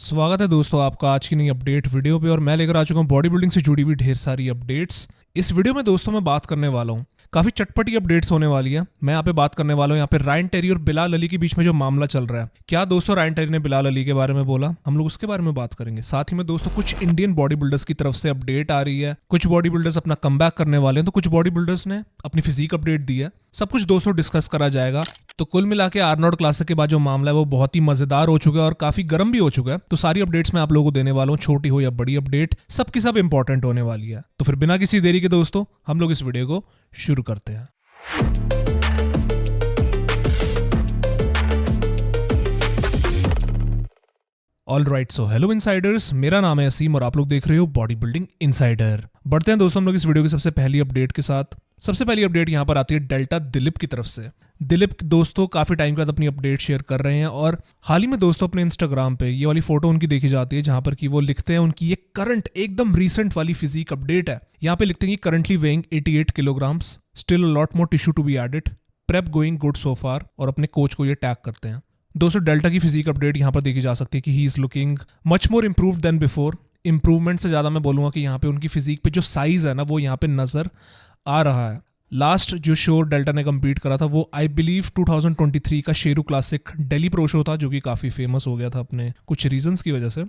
स्वागत है दोस्तों आपका आज की नई अपडेट वीडियो पे। और मैं लेकर आ चुका हूँ बॉडी बिल्डिंग से जुड़ी हुई ढेर सारी अपडेट्स। इस वीडियो में दोस्तों मैं बात करने वाला हूँ, काफी चटपटी अपडेट्स होने वाली है। मैं यहाँ पे बात करने वाला हूँ यहाँ पे रायन टेरी और बिलाल अली के बीच में जो मामला चल रहा है। क्या दोस्तों रायन टेरी ने बिलाल अली के बारे में बोला, हम लोग उसके बारे में बात करेंगे। साथ ही में दोस्तों कुछ इंडियन बॉडी बिल्डर्स की तरफ से अपडेट आ रही है। कुछ बॉडी बिल्डर्स अपना कमबैक करने वाले हैं, तो कुछ बॉडी बिल्डर्स ने अपनी फिजिक अपडेट दी है। सब कुछ दोस्तों डिस्कस करा जाएगा। तो कुल मिला के आर्नोल्ड क्लासिक के बाद जो मामला है वो बहुत ही मजेदार हो चुका है और काफी गर्म भी हो चुका है। तो सारी अपडेट्स मैं आप लोगों को देने वाला हूँ, छोटी हो या बड़ी अपडेट, सबकी सब इंपॉर्टेंट होने वाली है। तो फिर बिना किसी देरी के दोस्तों हम लोग इस वीडियो को शुरू करते हैं। All right, so hello Insiders, मेरा नाम है असीम और आप लोग देख रहे हो बॉडी बिल्डिंग इनसाइडर। बढ़ते हैं दोस्तों हम लोग इस वीडियो की सबसे पहली अपडेट के साथ। सबसे पहली अपडेट यहाँ पर आती है डेल्टा दिलीप की तरफ से। दिलीप दोस्तों काफी टाइम के बाद अपनी अपडेट शेयर कर रहे हैं और हाल ही में दोस्तों अपने इंस्टाग्राम पे ये वाली फोटो उनकी देखी जाती है जहां पर कि वो लिखते हैं उनकी ये करंट एकदम रीसेंट वाली फिजिक अपडेट है। यहाँ पे लिखते हैं कि currently weighing 88 kilograms, still a lot more tissue to be added, prep going good so far, और अपने कोच को ये टैग करते हैं। दोस्तों डेल्टा की फिजिक अपडेट यहाँ पर देखी जा सकती है कि he is looking much more improved than before. Improvement से ज्यादा मैं बोलूंगा कि यहाँ पे उनकी फिजिक पे जो साइज है ना वो यहाँ पे नजर आ रहा है। लास्ट जो शो डेल्टा ने कम्पीट करा था वो आई बिलीव 2023 का Sheru classic Delhi pro show था, जो कि काफी फेमस हो गया था अपने कुछ रीजंस की वजह से।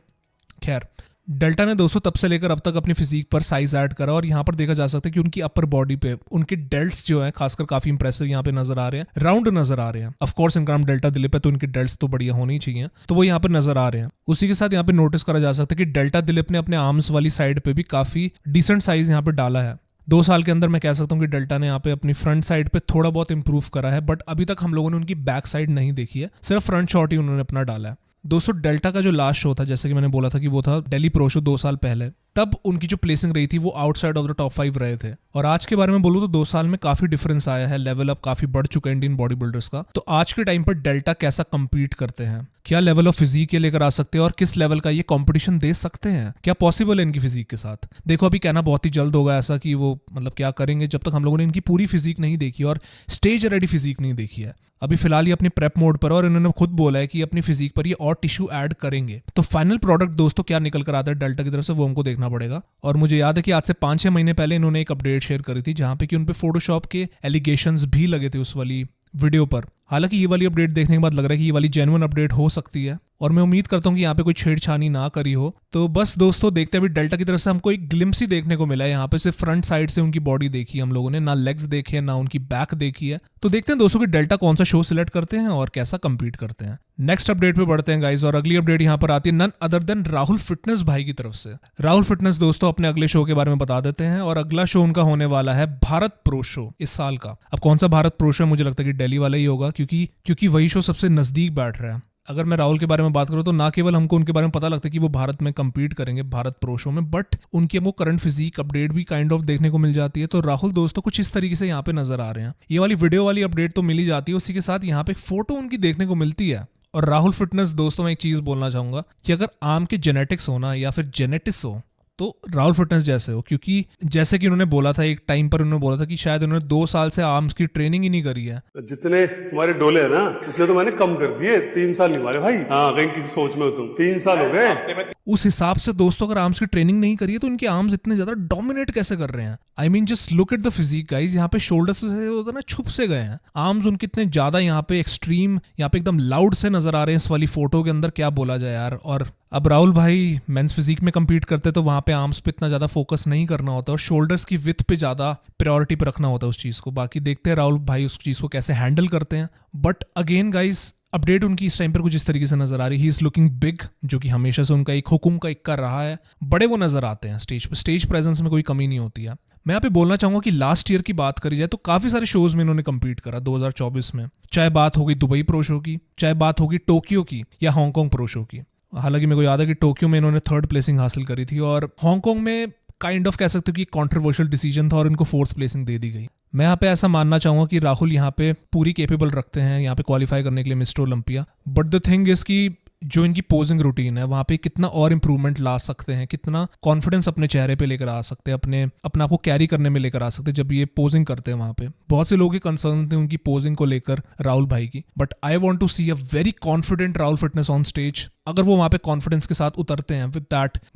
खैर डेल्टा ने दोस्तों तब से लेकर अब तक अपनी फिजिक पर साइज ऐड करा और यहाँ पर देखा जा सकता है कि उनकी अपर बॉडी पे उनके डेल्ट्स जो हैं खासकर काफी इंप्रेसिव यहाँ पे नजर आ रहे हैं, राउंड नजर आ रहे हैं। ऑफ कोर्स इनका नाम डेल्टा दिलीप है तो इनके डेल्ट्स तो बढ़िया होने ही चाहिए, तो वो यहाँ पर नजर आ रहे हैं। उसी के साथ यहाँ पे नोटिस करा जा सकता है कि डेल्टा दिलीप ने अपने आर्म्स वाली साइड पे भी काफी डिसेंट साइज यहाँ पे डाला है। 2 साल के अंदर मैं कह सकता हूँ कि डेल्टा ने यहाँ पे अपनी फ्रंट साइड पे थोड़ा बहुत इंप्रूव करा है, बट अभी तक हम लोगों ने उनकी बैक साइड नहीं देखी है, सिर्फ फ्रंट शॉट ही उन्होंने अपना डाला है। दोस्तों डेल्टा का जो लास्ट शो था, जैसे कि मैंने बोला था कि वो था दिल्ली प्रो शो 2 साल पहले, तब उनकी जो प्लेसिंग रही थी वो आउटसाइड ऑफ द टॉप 5 रहे थे। और आज के बारे में बोलूँ तो 2 साल में काफी डिफरेंस आया है, लेवल अप काफी बढ़ चुका है इंडियन बॉडी बिल्डर्स का। तो आज के टाइम पर डेल्टा कैसा कंपीट करते हैं, क्या लेवल ऑफ फिजिक ये लेकर आ सकते हैं और किस लेवल का ये कंपटीशन दे सकते हैं, क्या पॉसिबल है इनकी फिजिक के साथ। देखो अभी कहना बहुत ही जल्द होगा ऐसा कि वो मतलब क्या करेंगे जब तक हम लोगों ने इनकी पूरी फिजिक नहीं देखी और स्टेज रेडी फिजिक नहीं देखी है। अभी फिलहाल ये अपनी प्रेप मोड पर और इन्होंने खुद बोला है कि अपनी फिजिक पर ये और टिश्यू ऐड करेंगे। तो फाइनल प्रोडक्ट दोस्तों क्या निकल कर आता है डेल्टा की तरफ से वो हमको देखना पड़ेगा। और मुझे याद है कि आज से 5-6 महीने पहले इन्होंने एक अपडेट शेयर करी थी जहां पे कि उन पे फोटोशॉप के एलिगेशंस भी लगे थे उस वाली वीडियो पर। हालांकि ये वाली अपडेट देखने के बाद लग रहा है कि ये वाली जेन्युइन अपडेट हो सकती है और मैं उम्मीद करता हूँ कि यहाँ पे कोई छेड़छानी ना करी हो। तो बस दोस्तों देखते हैं अभी डेल्टा की तरफ से हमको एक ग्लिम्स ही देखने को मिला है। यहाँ पे सिर्फ फ्रंट साइड से उनकी बॉडी देखी है हम लोगों ने, ना लेग्स देखे ना उनकी बैक देखी है। तो देखते हैं दोस्तों कि डेल्टा कौन सा शो सिलेक्ट करते हैं और कैसा कंपीट करते हैं। नेक्स्ट अपडेट पे बढ़ते हैं गाइज और अगली अपडेट यहाँ पर आती है none other than Rahul Fitness भाई की तरफ से। राहुल फिटनेस दोस्तों अपने अगले शो के बारे में बता देते हैं और अगला शो उनका होने वाला है भारत प्रो शो इस साल का। अब कौन सा भारत प्रो शो है, मुझे लगता है कि दिल्ली वाला ही होगा क्योंकि वही शो सबसे नजदीक बैठ रहा है। अगर मैं राहुल के बारे में बात करूं तो ना केवल हमको उनके बारे में पता लगता है कि वो भारत में compete करेंगे भारत प्रो शो में, बट उनकी वो करंट फिजिक अपडेट भी काइंड ऑफ देखने को मिल जाती है। तो राहुल दोस्तों कुछ इस तरीके से यहाँ पे नजर आ रहे हैं। ये वाली वीडियो वाली अपडेट तो मिल ही जाती है, उसी के साथ यहाँ पे फोटो उनकी देखने को मिलती है। और राहुल फिटनेस दोस्तों मैं एक चीज बोलना चाहूंगा कि अगर आर्म के जेनेटिक्स हो ना या फिर जेनेटिक्स हो तो राहुल फिटनेस जैसे हो, क्योंकि जैसे कि उन्होंने बोला था एक टाइम पर उन्होंने बोला था कि शायद उन्होंने 2 साल से आर्म्स की ट्रेनिंग ही नहीं करी है। जितने तुम्हारे डोले है ना उतने तो मैंने कम कर दिए, 3 साल नहीं मारे भाई। हाँ कहीं किसी सोच में हो तुम, 3 साल हो गए। उस हिसाब से दोस्तों अगर आर्म्स की ट्रेनिंग नहीं करी है तो इनके आर्म्स इतने ज्यादा डोमिनेट कैसे कर रहे हैं। I mean just look at the physique guys, यहाँ पे शोल्डर्स होता ना छुप से गए हैं, आर्म्स उनके इतने ज्यादा यहाँ पे एक्सट्रीम, यहाँ पे एकदम लाउड से नजर आ रहे हैं इस वाली फोटो के अंदर, क्या बोला जाए यार। और अब राहुल भाई मेंस फिजिक में compete करते तो वहां पे आर्म्स पे इतना ज्यादा फोकस नहीं करना होता और शोल्डर्स की विड्थ पे ज्यादा प्रायोरिटी पे रखना होता है उस चीज को। बाकी देखते हैं राहुल भाई उस चीज को कैसे हैंडल करते हैं। बट अगेन गाइस अपडेट उनकी इस टाइम पर कुछ इस तरीके से नजर आ रही है। ही इज लुकिंग बिग, जो कि हमेशा से उनका एक हुकुम का इक्का रहा है। बड़े वो नजर आते हैं स्टेज पे, स्टेज प्रेजेंस में कोई कमी नहीं होती है। मैं यहाँ पे बोलना चाहूंगा कि लास्ट ईयर की बात करी जाए तो काफी सारे शोज में इन्होंने कम्पीट करा 2024 में, चाहे बात होगी दुबई प्रो शो की, चाहे बात होगी टोक्यो की या हांगकांग प्रो शो की। हालांकि मेरे को याद है कि टोक्यो में इन्होंने 3rd प्लेसिंग हासिल करी थी और हांगकांग में काइंड ऑफ कह सकते हो कि कॉन्ट्रोवर्शियल डिसीजन था और इनको 4th प्लेसिंग दे दी गई। मैं यहाँ पे ऐसा मानना चाहूंगा कि राहुल यहाँ पे पूरी कैपेबल रखते हैं यहाँ पे क्वालिफाई करने के लिए mister Olympia. But the thing is कि जो इनकी पोजिंग रूटीन है वहाँ पे कितना और इम्प्रूवमेंट ला सकते हैं, कितना कॉन्फिडेंस अपने चेहरे पे लेकर आ सकते हैं, अपने आप को कैरी करने में लेकर आ सकते हैं जब ये पोजिंग करते हैं वहाँ पे। बहुत से लोग के कंसर्न थे उनकी पोजिंग को लेकर राहुल भाई की, but I want to see a very confident Rahul Fitness on stage. अगर वो वहाँ पे कॉन्फिडेंस के साथ उतरते हैं विद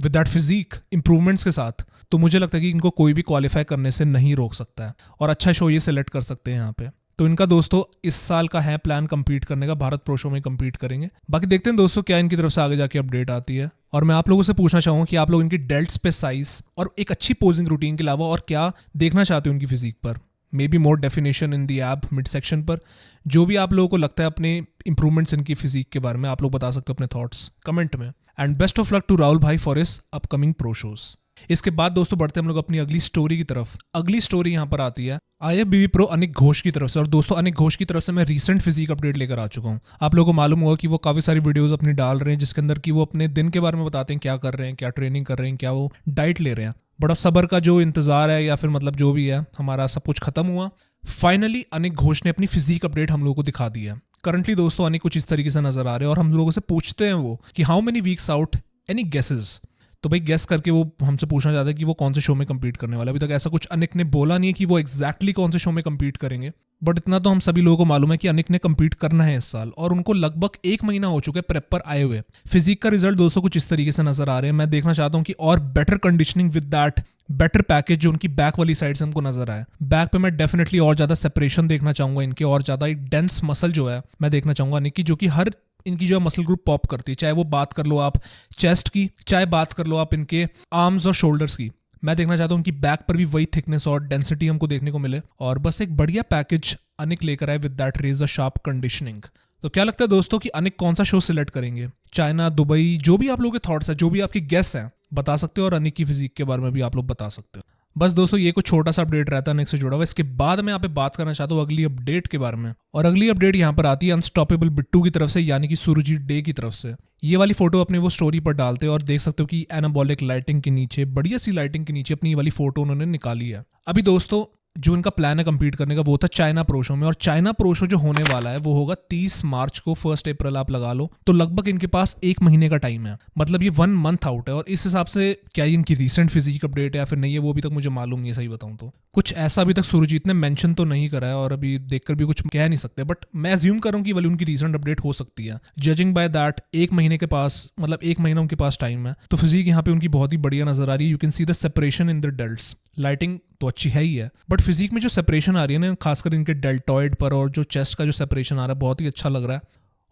दैट फिजिक इंप्रूवमेंट्स के साथ, तो मुझे लगता है कि इनको कोई भी क्वालिफाई करने से नहीं रोक सकता है और अच्छा शो ये सिलेक्ट कर सकते हैं यहाँ पे। तो इनका दोस्तों इस साल का है प्लान compete करने का, भारत प्रो शो में compete करेंगे। बाकी देखते हैं दोस्तों क्या इनकी तरफ से आगे जाके अपडेट आती है। और मैं आप लोगों से पूछना चाहूँगा कि आप लोग इनकी डेल्ट्स पे साइज और एक अच्छी पोजिंग रूटीन के अलावा और क्या देखना चाहते हो उनकी फिजिक पर, may be more definition in दी एब मिड सेक्शन पर, जो भी आप लोगों को लगता है अपने इंप्रूवमेंट्स इनकी फिजिक के बारे में आप लोग बता सकते हो अपने थॉट्स कमेंट में। And best of luck to Rahul भाई for his upcoming pro shows. इसके बाद दोस्तों बढ़ते हैं हम लोग अपनी अगली स्टोरी की तरफ। अगली स्टोरी यहाँ पर आती है IFBB प्रो अनिक घोष की तरफ से। और दोस्तों अनिक घोष की तरफ से मैं रीसेंट फिजिक अपडेट लेकर आ चुका हूँ। आप लोगों को मालूम होगा कि वो काफी सारी वीडियोस अपनी डाल रहे हैं जिसके अंदर कि वो अपने दिन के बारे में बताते हैं, क्या कर रहे हैं, क्या ट्रेनिंग कर रहे हैं, क्या वो डाइट ले रहे हैं। बड़ा सब्र का जो इंतजार है या फिर मतलब जो भी है, हमारा सब कुछ खत्म हुआ। फाइनली अनिक घोष ने अपनी फिजिक अपडेट हम लोगों को दिखा दी है। करंटली दोस्तों अनिक कुछ इस तरीके से नजर आ रहे हैं और हम लोगों से पूछते हैं वो कि how many weeks out, any guesses. तो भाई गेस करके वो हमसे पूछना चाहता है कि वो कौन से शो में compete करने वाला है। अभी तक ऐसा कुछ अनिक ने बोला नहीं है कि वो एग्जैक्टली कौन से शो में compete करेंगे, बट इतना तो हम सभी लोगों को मालूम है कि अनिक ने compete करना है इस साल और उनको लगभग 1 महीना हो चुका है प्रेप पर आए हुए। फिजिक का रिजल्ट दोस्तों कुछ इस तरीके से नजर आ रहे हैं। मैं देखना चाहता हूँ कि और better conditioning with that better package जो उनकी बैक वाली साइड से हमको नजर आया। बैक पे मैं डेफिनेटली और ज्यादा सेपरेशन देखना चाहूंगा इनके, और ज्यादा एक डेंस मसल जो है मैं देखना चाहूंगा अनिक की, जो कि हर इनकी जो मसल ग्रुप पॉप करती है। चाहे वो बात कर लो आप चेस्ट की, चाहे बात कर लो आप इनके आर्म्स और शोल्डर्स की। मैं देखना चाहता हूँ उनकी बैक पर भी वही थिकनेस और डेंसिटी हमको देखने को मिले और बस एक बढ़िया पैकेज अनिक लेकर आए with that razor sharp conditioning. तो क्या लगता है दोस्तों कि अनिक कौन सा शो सिलेक्ट करेंगे? चाइना, दुबई, जो भी आप लोगों के थॉट्स है, जो भी आपकी गेस है बता सकते हो और अनिक की फिजिक के बारे में भी आप लोग बता सकते हो। बस दोस्तों ये कुछ छोटा सा अपडेट रहता है अनिक से जुड़ा हुआ। इसके बाद मैं यहाँ पे बात करना चाहता हूँ अगली अपडेट के बारे में, और अगली अपडेट यहाँ पर आती है अनस्टॉपेबल बिट्टू की तरफ से, यानी कि सुरजीत डे की तरफ से। ये वाली फोटो अपने वो स्टोरी पर डालते हैं और देख सकते हो कि एनाबॉलिक लाइटिंग के नीचे, बढ़िया सी लाइटिंग के नीचे अपनी ये वाली फोटो उन्होंने निकाली है। अभी दोस्तों जो इनका प्लान है compete करने का वो था चाइना प्रो शो में, और चाइना प्रो शो जो होने वाला है वो होगा 30 मार्च को। 1 अप्रैल आप लगा लो, तो लगभग इनके पास 1 महीने का टाइम है, मतलब ये 1 मंथ आउट है। और इस हिसाब से क्या ये इनकी रीसेंट फिजिक अपडेट है या फिर नहीं है वो अभी तक मुझे मालूम नहीं है, सही बताऊं तो। कुछ ऐसा अभी तक सुरजीत ने मेंशन तो नहीं करा है और अभी देखकर भी कुछ कह नहीं सकते, बट मैं अज्यूम करूं कि वाली उनकी रीसेंट अपडेट हो सकती है। जजिंग बाय दैट 1 महीने के पास, मतलब 1 महीना उनके पास टाइम है, तो फिजिक यहाँ पे उनकी बहुत ही बढ़िया नजर आ रही है। You can see the separation in the delts. Lighting तो अच्छी है ही है, बट फिजिक में जो सेपरेशन आ रही है ना, खासकर इनके डेल्टॉइड पर और जो चेस्ट का जो सेपरेशन आ रहा है, बहुत ही अच्छा लग रहा है।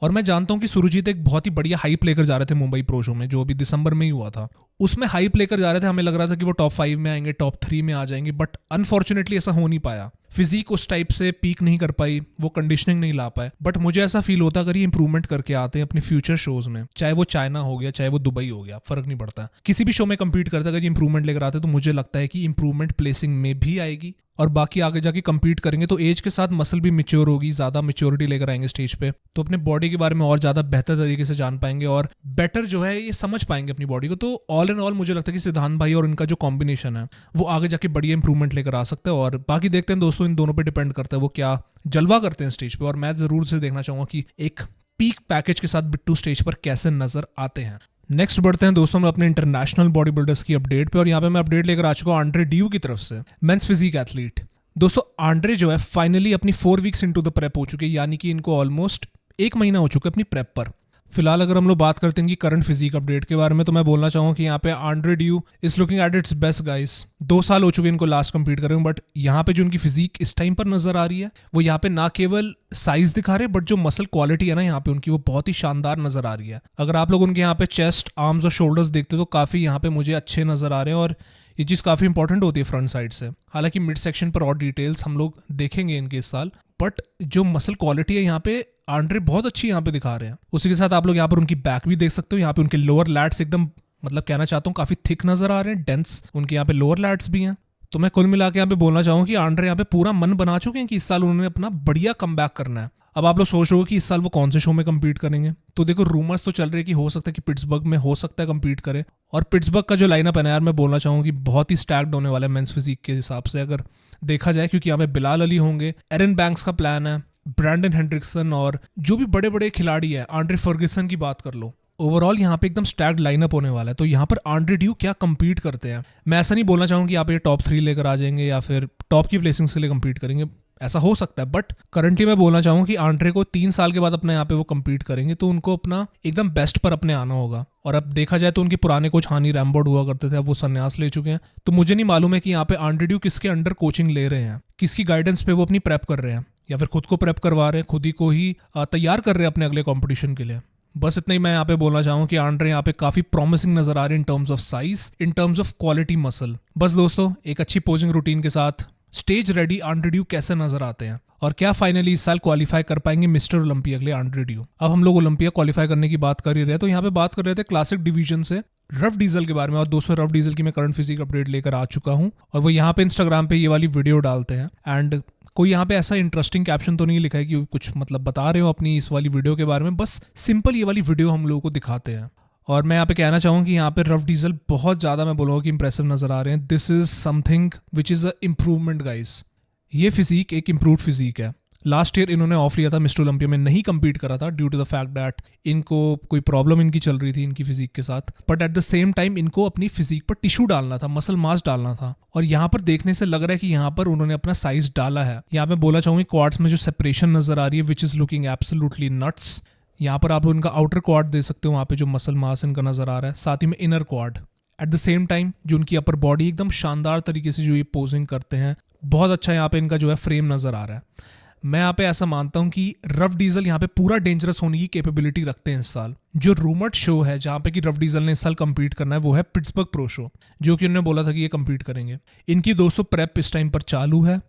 और मैं जानता हूं कि सुरजीत एक बहुत ही बढ़िया हाइप लेकर जा रहे थे मुंबई प्रो शो में, जो अभी दिसंबर में ही हुआ था। उसमें हाइप लेकर जा रहे थे, हमें लग रहा था कि वो टॉप 5 में आएंगे, टॉप 3 में आ जाएंगे, बट अनफॉर्चुनेटली ऐसा हो नहीं पाया। फिजिक उस टाइप से पीक नहीं कर पाई, वो कंडीशनिंग नहीं ला पाए। बट मुझे ऐसा फील होता अगर ये इंप्रूवमेंट करके आते हैं अपने फ्यूचर शोज में, चाहे वो चाइना हो गया, चाहे वो दुबई हो गया, फर्क नहीं पड़ता, किसी भी शो में compete करते अगर ये इंप्रूवमेंट लेकर आते तो मुझे लगता है कि इंप्रूवमेंट प्लेसिंग में भी आएगी और बाकी आगे जाके compete करेंगे तो एज के साथ मसल भी मैच्योर होगी, ज्यादा मैच्योरिटी लेकर आएंगे स्टेज पे, तो अपने बॉडी के बारे में और ज्यादा बेहतर तरीके से जान पाएंगे और बेटर जो है ये समझ पाएंगे अपनी बॉडी को। तो ऑल इन ऑल मुझे लगता है कि सिद्धांत भाई और इनका जो कॉम्बिनेशन है वो आगे जाके बढ़िया इंप्रूवमेंट लेकर आ सकता है। और बाकी देखते हैं दोस्तों, इन दोनों पे डिपेंड करता है वो क्या जलवा करते हैं स्टेज पे। और मैं जरूर से देखना चाहूंगा कि एक पीक पैकेज के साथ बिट्टू स्टेज पर कैसे नजर आते हैं। नेक्स्ट बढ़ते हैं दोस्तों हम अपने इंटरनेशनल बॉडी बिल्डर्स की अपडेट पे, और यहाँ पे मैं अपडेट लेकर आ चुका हूँ आंड्रे ड्यू की तरफ से, मेंस फिजिक एथलीट। दोस्तों आंड्रे जो है फाइनली अपनी 4 वीक्स इनटू द प्रेप हो चुके हैं, यानी कि इनको ऑलमोस्ट 1 महीना हो चुका है अपनी प्रेप पर। फिलहाल अगर हम लोग बात करते हैं कि करंट फिजिक अपडेट के बारे में, तो मैं बोलना चाहूँगा कि यहाँ पे Andre due is looking at its best guys. 2 साल हो चुके हैं इनको लास्ट कंप्लीट कर रहे हूँ, बट यहाँ पे जो उनकी फिजिक इस टाइम पर नजर आ रही है वो यहाँ पे ना केवल साइज दिखा रहे बट जो मसल क्वालिटी है ना यहाँ पे उनकी, वो बहुत ही शानदार नजर आ रही है। अगर आप लोग उनके यहाँ पे चेस्ट, आर्म्स और शोल्डर्स देखते हो तो काफी यहाँ पे मुझे अच्छे नजर आ रहे हैं, और ये चीज़ काफ़ी इंपॉर्टेंट होती है फ्रंट साइड से। हालांकि मिड सेक्शन पर और डिटेल्स हम लोग देखेंगे इनके इस साल, बट जो मसल क्वालिटी है यहाँ पे आंड्रे बहुत अच्छी यहाँ पे दिखा रहे हैं। उसी के साथ आप लोग यहाँ पर उनकी बैक भी देख सकते हो, यहाँ पे उनके लोअर लैट्स एकदम, मतलब कहना चाहता हूँ काफ़ी थिक नजर आ रहे हैं, डेंस उनके यहाँ पे लोअर लैट्स भी हैं। तो मैं कुल मिला के यहाँ पे बोलना चाहूँ कि आंड्रे यहाँ पे पूरा मन बना चुके हैं कि इस साल उन्होंने अपना बढ़िया कमबैक करना है। अब आप लोग सोच रहे हो कि इस साल वो कौन से शो में compete करेंगे, तो देखो रूमर्स तो चल रहे हैं कि हो सकता है कि पिट्सबर्ग में हो सकता है compete करे, और पिट्सबर्ग का जो लाइनअप है ना यार, मैं बोलना चाहूँगा कि बहुत ही स्टैक्ड होने वाला है मेंस फिजिक के हिसाब से अगर देखा जाए, क्योंकि यहाँ पे बिलाल अली होंगे, एरन बैंक्स का प्लान है, ब्रैंडन हेंड्रिक्सन और जो भी बड़े बड़े खिलाड़ी है, आंड्रे फर्ग्यूसन की बात कर लो, ओवरऑल यहाँ पे एकदम स्टैक्ड लाइनअप होने वाला है। तो यहाँ पर आंड्रे ड्यू क्या compete करते हैं, मैं ऐसा नहीं बोलना चाहूँगा कि यहाँ पे टॉप 3 लेकर आ जाएंगे या फिर टॉप की प्लेसिंग्स के लिए compete करेंगे, ऐसा हो सकता है, बट करंटली मैं बोलना चाहूँगा कि आंड्रे को 3 साल के बाद अपने यहाँ पे वो compete करेंगे, तो उनको अपना एकदम बेस्ट पर अपने आना होगा। और अब देखा जाए तो उनके पुराने कोच हानी रैमबोर्ड हुआ करते थे, अब वो संन्यास ले चुके हैं। तो मुझे नहीं मालूम है कि यहाँ पे आंड्रे ड्यू किसके अंडर कोचिंग ले रहे हैं, किसकी गाइडेंस पे वो अपनी प्रेप कर रहे हैं, या फिर खुद को प्रेप करवा रहे हैं, खुद ही को ही तैयार कर रहे हैं अपने अगले कॉम्पिटिशन के लिए। बस इतना ही मैं यहाँ पे बोलना चाहूँ कि आंड्रे यहाँ पे काफी प्रॉमिसिंग नजर आ रहे हैं in terms of size, in terms of quality muscle. बस दोस्तों, एक अच्छी पोजिंग रूटीन के साथ स्टेज रेडी आंड्रे ड्यू कैसे नजर आते हैं, और क्या फाइनली इस साल क्वालिफाई कर पाएंगे मिस्टर ओलंपिया के लिए आंड्रे ड्यू। अब हम लोग ओलंपिया क्वालिफाई करने की बात कर ही रहे, तो यहाँ पे बात कर रहे थे क्लासिक डिवीजन से रफ डीजल के बारे में। और दोस्तों, रफ डीजल की मैं करंट फिजिक अपडेट लेकर आ चुका हूँ, और वो यहाँ पे इंस्टाग्राम पे ये वाली वीडियो डालते हैं। एंड कोई यहाँ पे ऐसा इंटरेस्टिंग कैप्शन तो नहीं लिखा है कि कुछ मतलब बता रहे हो अपनी इस वाली वीडियो के बारे में, बस सिंपल ये वाली वीडियो हम लोगों को दिखाते हैं। और मैं यहाँ पे कहना चाहूँ कि यहाँ पे रफ डीजल बहुत ज़्यादा, मैं बोलूँगा कि इंप्रेसिव नजर आ रहे हैं। This is something which is a improvement guys. ये फिजिक एक इम्प्रूव फिजिक है। लास्ट ईयर इन्होंने ऑफ लिया था, मिस्टर ओलंपिया में नहीं compete करा था due to the fact that इनको कोई प्रॉब्लम इनकी चल रही थी इनकी फिजिक के साथ, but at the same time इनको अपनी फिजिक पर टिश्यू डालना था, मसल मास डालना था। और यहाँ पर देखने से लग रहा है कि यहाँ पर उन्होंने अपना साइज डाला है। यहाँ पे बोला चाहूँगी क्वाड्स में जो सेपरेशन नजर आ रही है which is looking absolutely nuts. यहाँ पर आप उनका आउटर क्वाड दे सकते हो, वहाँ पे जो मसल मास इनका नजर आ रहा है, साथ ही में inner quad. At the same time जो उनकी अपर बॉडी एकदम शानदार तरीके से जो ये पोजिंग करते हैं, बहुत अच्छा यहाँ पे इनका जो है फ्रेम नजर आ रहा है। मैं यहाँ पे ऐसा मानता हूँ कि रफ डीजल यहाँ पे पूरा डेंजरस होने की कैपेबिलिटी रखते हैं इस साल। जो रूमर्ड शो है जहाँ पे कि रफ डीजल ने इस साल compete करना है, वो है पिट्सबर्ग प्रो शो, जो कि उन्होंने बोला था कि ये compete करेंगे। इनकी दोस्तों प्रेप इस टाइम पर चालू है,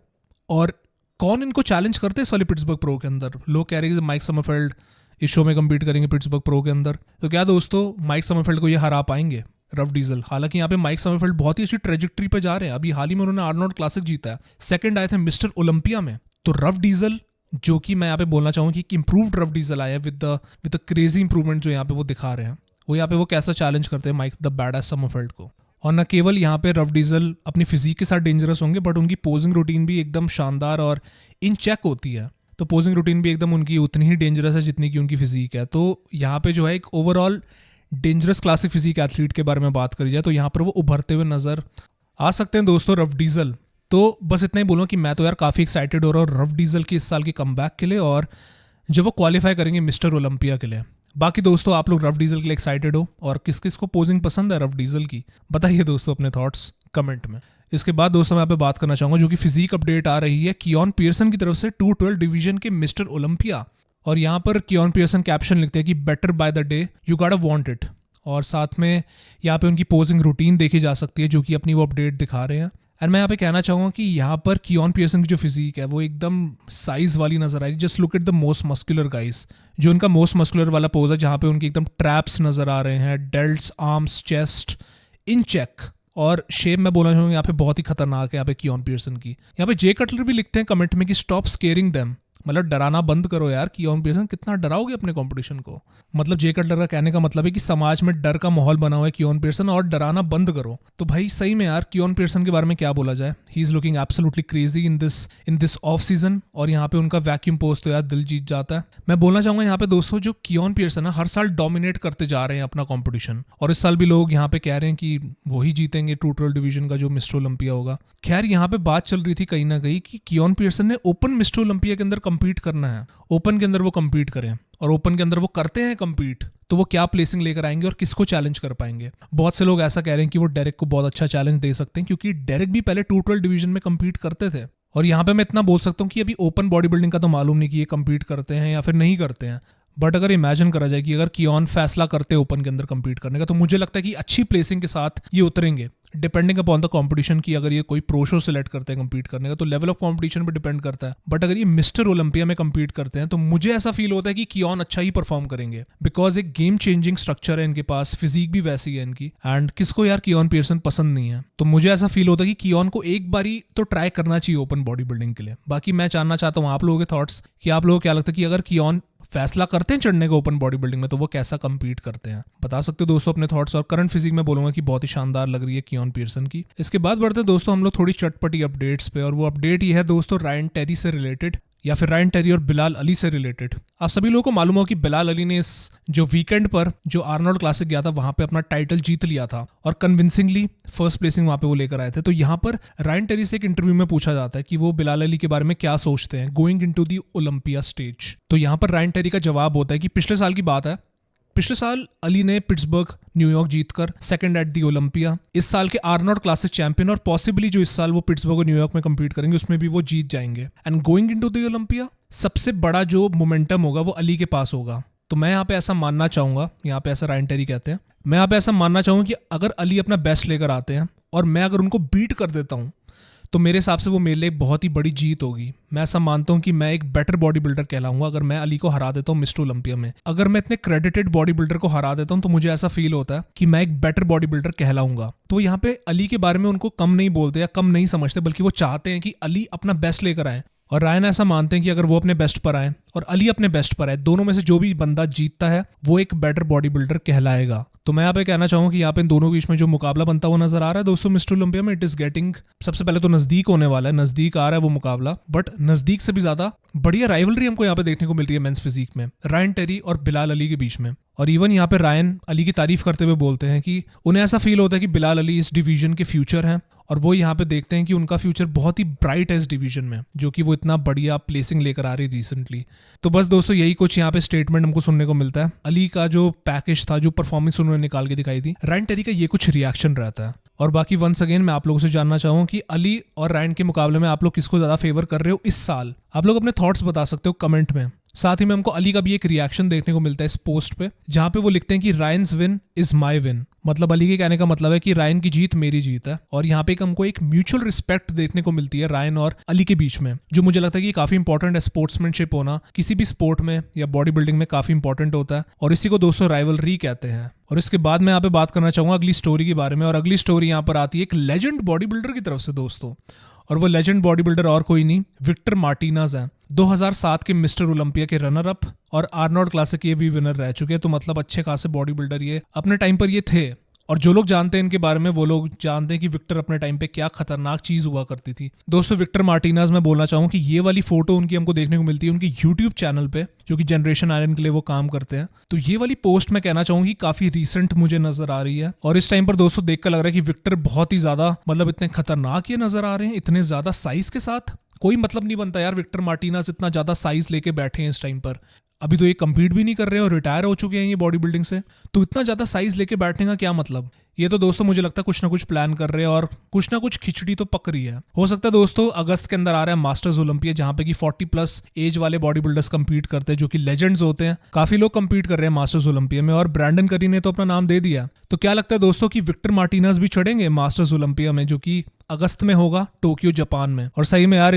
और कौन इनको चैलेंज करते हैं इस वाले पिट्सबर्ग प्रो के अंदर? लोग कह रहे हैं कि माइक समरफेल्ड इस शो में compete करेंगे पिट्सबर्ग प्रो के अंदर। तो क्या दोस्तों, माइक समरफेल्ड को ये हरा पाएंगे रफ डीजल? हालांकि यहाँ पे माइक समरफेल्ड बहुत ही अच्छी ट्रेजेक्ट्री पे जा रहे हैं। अभी हाल ही में उन्होंने आर्नोल्ड क्लासिक जीता है, सेकंड आए थे मिस्टर ओलंपिया में। तो रफ डीजल, जो कि मैं यहाँ पे बोलना चाहूँ कि इम्प्रूव्ड रफ डीजल आया विद द क्रेजी इंप्रूवमेंट जो यहाँ पे वो दिखा रहे हैं, वो यहाँ पे वो कैसा चैलेंज करते हैं माइक द बैडएस समरफेल्ड को। और न केवल यहाँ पे रफ डीजल अपनी फिजिक के साथ डेंजरस होंगे, बट उनकी पोजिंग रूटीन भी एकदम शानदार और इन चेक होती है। तो पोजिंग रूटीन भी एकदम उनकी उतनी ही डेंजरस है जितनी की उनकी फिजिक है। तो यहाँ पे जो है एक overall dangerous classic physique athlete के बारे में बात करी जाए, तो यहाँ पर वो उभरते हुए नजर आ सकते हैं दोस्तों रफ डीजल। तो बस इतना ही बोलूँ कि मैं तो यार काफ़ी एक्साइटेड हो रहा हूँ रफ डीजल की इस साल की कमबैक के लिए, और जब वो क्वालिफाई करेंगे मिस्टर ओलंपिया के लिए। बाकी दोस्तों, आप लोग रफ डीजल के लिए एक्साइटेड हो, और किस किस को पोजिंग पसंद है रफ डीजल की, बताइए दोस्तों अपने थॉट्स कमेंट में। इसके बाद दोस्तों मैं यहाँ पे बात करना चाहूँगा जो कि फिजिक अपडेट आ रही है कियोन पियर्सन की तरफ से 212 डिवीजन के मिस्टर ओलंपिया। और यहाँ पर कियोन पियर्सन कैप्शन लिखते हैं कि better by the day you gotta want it, और साथ में यहाँ पे उनकी पोजिंग रूटीन देखी जा सकती है जो कि अपनी वो अपडेट दिखा रहे हैं। एंड मैं यहाँ पे कहना चाहूँगा कि यहाँ पर कियोन पियर्सन की जो फिजिक है वो एकदम साइज वाली नजर आ रही है। Just look at the most muscular guys, जो उनका मोस्ट मस्कुलर वाला पोज है जहाँ पे उनकी एकदम ट्रैप्स नजर आ रहे हैं, डेल्ट्स, आर्म्स, चेस्ट इन चेक, और शेप मैं बोलना चाहूँगा यहाँ पे बहुत ही खतरनाक है यहाँ पे कियोन पियर्सन की। यहाँ पे जे कटलर भी लिखते हैं कमेंट में कि स्टॉप स्केरिंग देम, मतलब डराना बंद करो यार। कियोन पियर्सन कितना डराओगे अपने कंपटीशन को? मतलब जे कटलर का कहने का मतलब है कि समाज में डर का माहौल बना हुआ है कियोन पियर्सन, और डराना बंद करो। तो भाई सही में यार कियोन पियर्सन के बारे में क्या बोला जाए, ही is looking absolutely crazy in this off season. और यहाँ पे उनका वैक्यूम पोज तो यार दिल जीत जाता है। मैं बोलना चाहूंगा यहाँ पे दोस्तों, जो कियोन पियर्सन है हर साल डोमिनेट करते जा रहे हैं अपना कॉम्पिटिशन, और इस साल भी लोग यहाँ पे कह रहे हैं कि वही जीतेंगे 212 डिवीजन का जो मिस्टर ओलंपिया होगा। खैर यहाँ पे बात चल रही थी कहीं ना कहीं कि कियोन पियर्सन ने ओपन मिस्टर ओलंपिया के अंदर compete करना है, ओपन के अंदर वो compete करें, और ओपन के अंदर वो करते हैं compete, तो वो क्या प्लेसिंग लेकर आएंगे और किसको चैलेंज कर पाएंगे। बहुत से लोग ऐसा कह रहे हैं कि वो डेरेक को बहुत अच्छा चैलेंज दे सकते हैं, क्योंकि डेरेक भी पहले 212 डिवीजन में compete करते थे। और यहाँ पे मैं इतना बोल सकता हूँ कि अभी ओपन बॉडी बिल्डिंग का तो मालूम नहीं कि ये compete करते हैं या फिर नहीं करते हैं, बट अगर इमेजिन करा जाए कि अगर कियोन फैसला करते हैं ओपन के अंदर compete करने का, तो मुझे लगता है कि अच्छी प्लेसिंग के साथ ये उतरेंगे, डिपेंडिंग अपॉन द कंपटीशन की। अगर ये कोई प्रो शो सिलेक्ट करते हैं compete करने का, तो लेवल ऑफ कंपटीशन पे डिपेंड करता है। बट अगर ये मिस्टर ओलंपिया में compete करते हैं, तो मुझे ऐसा फील होता है कि कियोन अच्छा ही परफॉर्म करेंगे, बिकॉज एक गेम चेंजिंग स्ट्रक्चर है इनके पास, फिजिक भी वैसी है इनकी, एंड किसको यार कियोन पियर्सन पसंद नहीं है। तो मुझे ऐसा फील होता है कि कियोन को एक बारी तो ट्राई करना चाहिए ओपन बॉडी बिल्डिंग के लिए। बाकी मैं जानना चाहता हूँ आप लोगों के थॉट्स, कि आप लोगों को क्या लगता है कि अगर कियोन फैसला करते हैं चढ़ने का ओपन बॉडी बिल्डिंग में, तो वो कैसा compete करते हैं, बता सकते हो दोस्तों अपने थॉट्स। और करंट फिजिक में बोलूंगा कि बहुत ही शानदार लग रही है कियोन पियर्सन की। इसके बाद बढ़ते हैं दोस्तों हम लोग थोड़ी चटपटी अपडेट्स पे, और वो अपडेट ये है दोस्तों रायन टेरी से रिलेटेड। या फिर रायन टेरी और बिलाल अली से रिलेटेड। आप सभी लोगों को मालूम हो कि बिलाल अली ने इस जो वीकेंड पर जो आर्नोल्ड क्लासिक गया था वहां पे अपना टाइटल जीत लिया था और कन्विंसिंगली फर्स्ट प्लेसिंग वहां पे वो लेकर आए थे। तो यहाँ पर रायन टेरी से एक इंटरव्यू में पूछा जाता है कि वो बिलाल अली के बारे में क्या सोचते हैं going into the Olympia stage. तो यहाँ पर रायन टेरी का जवाब होता है कि पिछले साल की बात है, पिछले साल अली ने पिट्सबर्ग न्यूयॉर्क जीतकर सेकंड एट दी ओलंपिया, इस साल के आर्नोल्ड क्लासिक चैंपियन और पॉसिबली जो इस साल वो पिट्सबर्ग और न्यूयॉर्क में compete करेंगे उसमें भी वो जीत जाएंगे। And going into the Olympia सबसे बड़ा जो मोमेंटम होगा वो अली के पास होगा। तो मैं यहाँ पे ऐसा मानना चाहूंगा, यहाँ पे ऐसा रायन टेरी कहते हैं, मैं यहाँ पे ऐसा मानना चाहूंगा कि अगर अली अपना बेस्ट लेकर आते हैं और मैं अगर उनको बीट कर देता हूँ तो मेरे हिसाब से वो मेरे लिए बहुत ही बड़ी जीत होगी। मैं ऐसा मानता हूं कि मैं एक बेटर बॉडी बिल्डर कहलाऊंगा अगर मैं अली को हरा देता हूं मिस्टर ओलंपिया में। अगर मैं इतने क्रेडिटेड बॉडी बिल्डर को हरा देता हूं तो मुझे ऐसा फील होता है कि मैं एक बेटर बॉडी बिल्डर कहलाऊंगा। तो यहाँ पे अली के बारे में उनको कम नहीं बोलते या कम नहीं समझते, बल्कि वो चाहते हैं कि अली अपना बेस्ट लेकर आए। और रायन ऐसा मानते हैं कि अगर वो अपने बेस्ट पर आए और अली अपने बेस्ट पर आए, दोनों में से जो भी बंदा जीतता है वो एक बेटर बॉडी बिल्डर कहलाएगा। तो मैं यहाँ पे कहना चाहूंगा कि यहाँ पे इन दोनों के बीच में जो मुकाबला बनता हुआ नजर आ रहा है दोस्तों मिस्टर ओलंपिया में, इट इज गेटिंग सबसे पहले तो नजदीक होने वाला है, नजदीक आ रहा है वो मुकाबला, बट नजदीक से भी ज्यादा बढ़िया राइवलरी हमको यहाँ पे देखने को मिल रही है मेंस फिजिक में, रायन टेरी और बिलाल अली के बीच में। और इवन यहाँ पे रायन अली की तारीफ करते हुए बोलते हैं कि उन्हें ऐसा फील होता है कि बिलाल अली इस डिवीजन के फ्यूचर हैं और वो यहाँ पे देखते हैं कि उनका फ्यूचर बहुत ही ब्राइट है इस डिवीजन में, जो कि वो इतना बढ़िया प्लेसिंग लेकर आ रही रिसेंटली। तो बस दोस्तों यही कुछ यहाँ पे स्टेटमेंट हमको सुनने को मिलता है। अली का जो पैकेज था, जो परफॉर्मेंस उन्होंने निकाल के दिखाई थी, रायन टेरी का ये कुछ रिएक्शन रहता है। और बाकी वंस अगेन मैं आप लोगों से जानना चाहूंगा कि अली और रायन के मुकाबले में आप लोग किसको ज्यादा फेवर कर रहे हो इस साल। आप लोग अपने थॉट्स बता सकते हो कमेंट में। साथ ही में हमको अली का भी एक रिएक्शन देखने को मिलता है इस पोस्ट पे, जहां पे वो लिखते हैं कि रायन्स विन इज माई विन। मतलब अली के कहने का मतलब है कि रायन की जीत मेरी जीत है। और यहाँ पे हमको एक म्यूचुअल रिस्पेक्ट देखने को मिलती है रायन और अली के बीच में, जो मुझे लगता है कि काफी इंपॉर्टेंट है। स्पोर्ट्समैनशिप होना किसी भी स्पोर्ट में या बॉडी बिल्डिंग में काफी इंपॉर्टेंट होता है और इसी को दोस्तों राइवलरी कहते हैं। और इसके बाद मैं यहाँ पे बात करना चाहूंगा अगली स्टोरी के बारे में, और अगली स्टोरी यहाँ पर आती है एक लेजेंड बॉडी बिल्डर की तरफ से दोस्तों। और वो लेजेंड बॉडी बिल्डर और कोई नहीं, विक्टर मार्टिनेज है। 2007 के मिस्टर ओलंपिया के रनर अप और आर्नोल्ड क्लासिक ये भी विनर रह चुके हैं। तो मतलब अच्छे खासे बॉडी बिल्डर ये अपने टाइम पर ये थे। और जो लोग जानते हैं इनके बारे में वो लोग जानते हैं कि विक्टर अपने टाइम पे क्या खतरनाक चीज हुआ करती थी। दोस्तों विक्टर मार्टिनेज मैं बोलना चाहूँ कि ये वाली फोटो उनकी हमको देखने को मिलती है उनकी यूट्यूब चैनल पे, जो कि जनरेशन आयरन के लिए वो काम करते हैं। तो ये वाली पोस्ट मैं कहना चाहूंगी काफी रिसेंट मुझे नजर आ रही है। और इस टाइम पर दोस्तों देखकर लग रहा है कि विक्टर बहुत ही ज्यादा मतलब इतने खतरनाक ये नजर आ रहे हैं, इतने ज्यादा साइज के साथ। कोई मतलब नहीं बनता यार, विक्टर मार्टिनेज इतना ज्यादा साइज लेके बैठे हैं इस टाइम पर। अभी तो ये कम्पीट भी नहीं कर रहे और रिटायर हो चुके हैं ये बॉडी बिल्डिंग से, तो इतना ज्यादा साइज लेके बैठने का क्या मतलब। ये तो दोस्तों मुझे लगता है कुछ ना कुछ प्लान कर रहे हैं और कुछ ना कुछ खिचड़ी तो पक रही है। हो सकता है दोस्तों अगस्त के अंदर आ रहा है मास्टर्स ओलंपिया, जहां पे कि 40+ एज वाले बॉडी बिल्डर्स कंपीट करते हैं, जो कि लेजेंड्स होते हैं। काफी लोग कंपीट कर रहे हैं मास्टर्स ओलंपिया में और ब्रैंडन करी ने तो अपना नाम दे दिया। तो क्या लगता है दोस्तों कि विक्टर मार्टिनेज भी चढ़ेंगे मास्टर्स ओलंपिया में, जो कि अगस्त में होगा टोक्यो जापान में। और सही में यार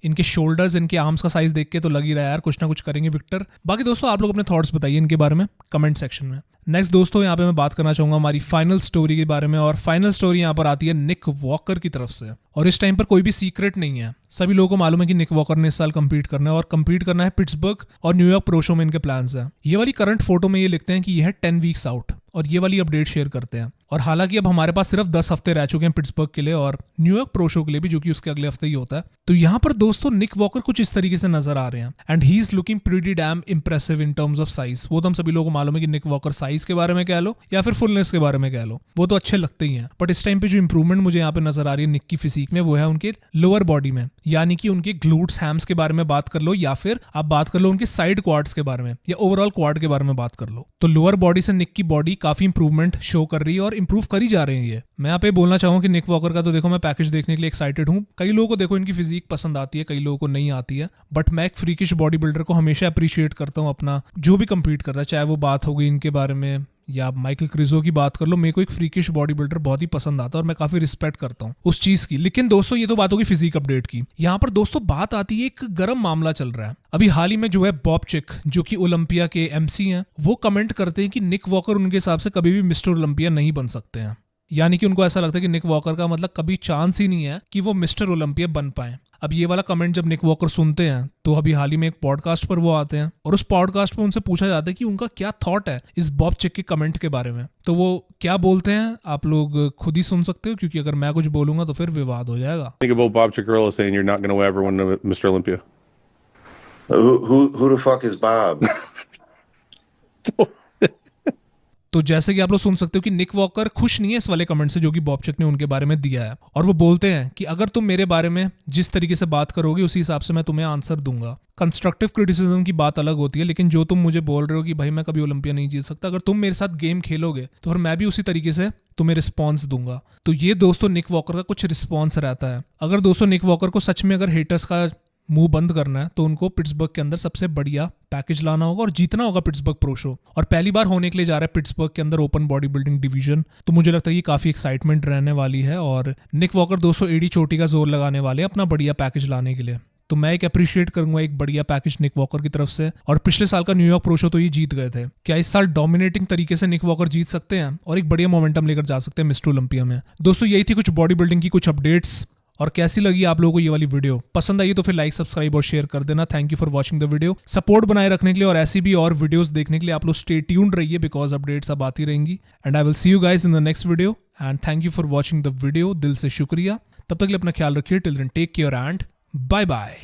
इनके शोल्डर्स, इनके आर्म्स का साइज देख के तो लग ही रहा है यार कुछ ना कुछ करेंगे विक्टर। बाकी दोस्तों आप लोग अपने थॉट्स बताइए इनके बारे में कमेंट सेक्शन में। नेक्स्ट दोस्तों यहाँ पे मैं बात करना चाहूंगा हमारी फाइनल स्टोरी के बारे में, और फाइनल स्टोरी यहाँ पर आती है निक वॉकर की तरफ से। और इस टाइम पर कोई भी सीक्रेट नहीं है, सभी लोगों को मालूम है कि निक वॉकर ने इस साल कंपीट करना है और कंपीट करना है पिट्सबर्ग और न्यूयॉर्क प्रो शो में इनके प्लान्स हैं। ये वाली करंट फोटो में ये लिखते हैं कि ये है 10 वीक्स आउट, और ये वाली अपडेट शेयर करते हैं। और हालांकि अब हमारे पास सिर्फ 10 हफ्ते रह चुके हैं पिट्सबर्ग के लिए और न्यूयॉर्क प्रो शो के लिए भी, जो कि उसके अगले हफ्ते ही होता है। तो यहाँ पर दोस्तों निक वॉकर कुछ इस तरीके से नजर आ रहे हैं and he is looking pretty dam impressive in terms of size. वो तो हम सभी लोगों को मालूम है कि निक वॉकर साइज के बारे में कह लो या फिर फुलनेस के बारे में कह लो, वो तो अच्छे लगते ही हैं। बट इस टाइम पे जो इंप्रूवमेंट मुझे यहाँ पे नजर आ रही है निक की फिजिक में, वो है उनके लोअर बॉडी में, यानी कि उनके ग्लूट्स हैम्स के बारे में बात कर लो या फिर आप बात कर लो उनके साइड क्वाड्स के बारे में या ओवरऑल क्वाड के बारे में बात कर लो। तो लोअर बॉडी से निक की बॉडी काफी इंप्रूवमेंट शो कर रही है और इंप्रूव करी जा रही है। मैं यहाँ पे बोलना चाहूंगा कि निक वॉकर का तो देखो मैं पैकेज देखने के लिए एक्साइटेड हूँ। कई लोगों को देखो इनकी फिजिक पसंद आती है, कई लोगों को नहीं आती है, बट मैं एक फ्रीकिश बॉडी बिल्डर को हमेशा अप्रिशिएट करता हूँ अपना जो भी कंपीट करता है, चाहे वो बात हो गई इनके बारे में या माइकल क्रिजो की बात कर लो। मेरे को एक फ्रीकिश बॉडी बिल्डर बहुत ही पसंद आता है और मैं काफी रिस्पेक्ट करता हूँ उस चीज की। लेकिन दोस्तों ये तो बात होगी फिजिक अपडेट की। यहाँ पर दोस्तों बात आती है, एक गर्म मामला चल रहा है अभी हाल ही में, जो है बॉब चिक, जो कि ओलंपिया के एमसी हैं, वो कमेंट करते हैं कि निक वॉकर उनके हिसाब से कभी भी मिस्टर ओलंपिया नहीं बन सकते हैं। यानी कि उनको ऐसा लगता है कि निक वॉकर का मतलब कभी चांस ही नहीं है कि वो मिस्टर ओलंपिया बन पाए। अब ये वाला कमेंट जब निक वॉकर सुनते हैं तो अभी हाल ही में एक पॉडकास्ट पर वो आते हैं और उस पॉडकास्ट में उनसे पूछा जाता है कि उनका क्या थॉट है इस बॉब चिक के कमेंट के बारे में। तो वो क्या बोलते हैं आप लोग खुद ही सुन सकते हो, क्योंकि अगर मैं कुछ बोलूंगा तो फिर विवाद हो जाएगा। Think about Bob Chicarello saying you're not going to ever win Mr. Olympia. Who the fuck is Bob? तो जैसे कि आप लोग सुन सकते हो कि निक वॉकर खुश नहीं है इस वाले कमेंट से जो कि बॉबचेक ने उनके बारे में दिया है, और वो बोलते हैं कि अगर तुम मेरे बारे में जिस तरीके से बात करोगे उसी हिसाब से मैं तुम्हें आंसर दूंगा। कंस्ट्रक्टिव क्रिटिसिज्म की बात अलग होती है, लेकिन जो तुम मुझे बोल रहे हो कि भाई मैं कभी ओलंपिया नहीं जीत सकता, अगर तुम मेरे साथ गेम खेलोगे तो फिर मैं भी उसी तरीके से तुम्हें रिस्पॉन्स दूंगा। तो ये दोस्तों निक वॉकर का कुछ रिस्पॉन्स रहता है। अगर दोस्तों निक वॉकर को सच में अगर हेटर्स का मुंह बंद करना है तो उनको पिट्सबर्ग के अंदर सबसे बढ़िया पैकेज लाना होगा और जीतना होगा पिट्सबर्ग प्रो शो। और पहली बार होने के लिए जा रहा है पिट्सबर्ग के अंदर ओपन बॉडी बिल्डिंग डिवीजन, तो मुझे लगता है ये काफी एक्साइटमेंट रहने वाली है। और निक वॉकर 200 एडी चोटी का जोर लगाने वाले हैं अपना बढ़िया पैकेज लाने के लिए। तो मैं एक अप्रिशिएट करूंगा एक बढ़िया पैकेज निक वॉकर की तरफ से। और पिछले साल का न्यूयॉर्क प्रो शो तो ये जीत गए थे, क्या इस साल डोमिनेटिंग तरीके से निक वॉकर जीत सकते हैं और एक बढ़िया मोमेंटम लेकर जा सकते हैं मिस्टर ओलंपिया में। दोस्तों यही थी कुछ बॉडी बिल्डिंग की कुछ अपडेट्स। और कैसी लगी आप लोगों को ये वाली वीडियो? पसंद आई तो फिर लाइक सब्सक्राइब और शेयर कर देना। Thank you for watching the video. Support बनाए रखने के लिए और ऐसी भी और वीडियोस देखने के लिए आप लोग स्टे ट्यून्ड रहिए, बिकॉज अपडेट्स अब आती रहेंगी। And I will see you guys in the next video and thank you for watching the video. दिल से शुक्रिया। तब तक के लिए अपना ख्याल रखिए। Till then take care and bye bye.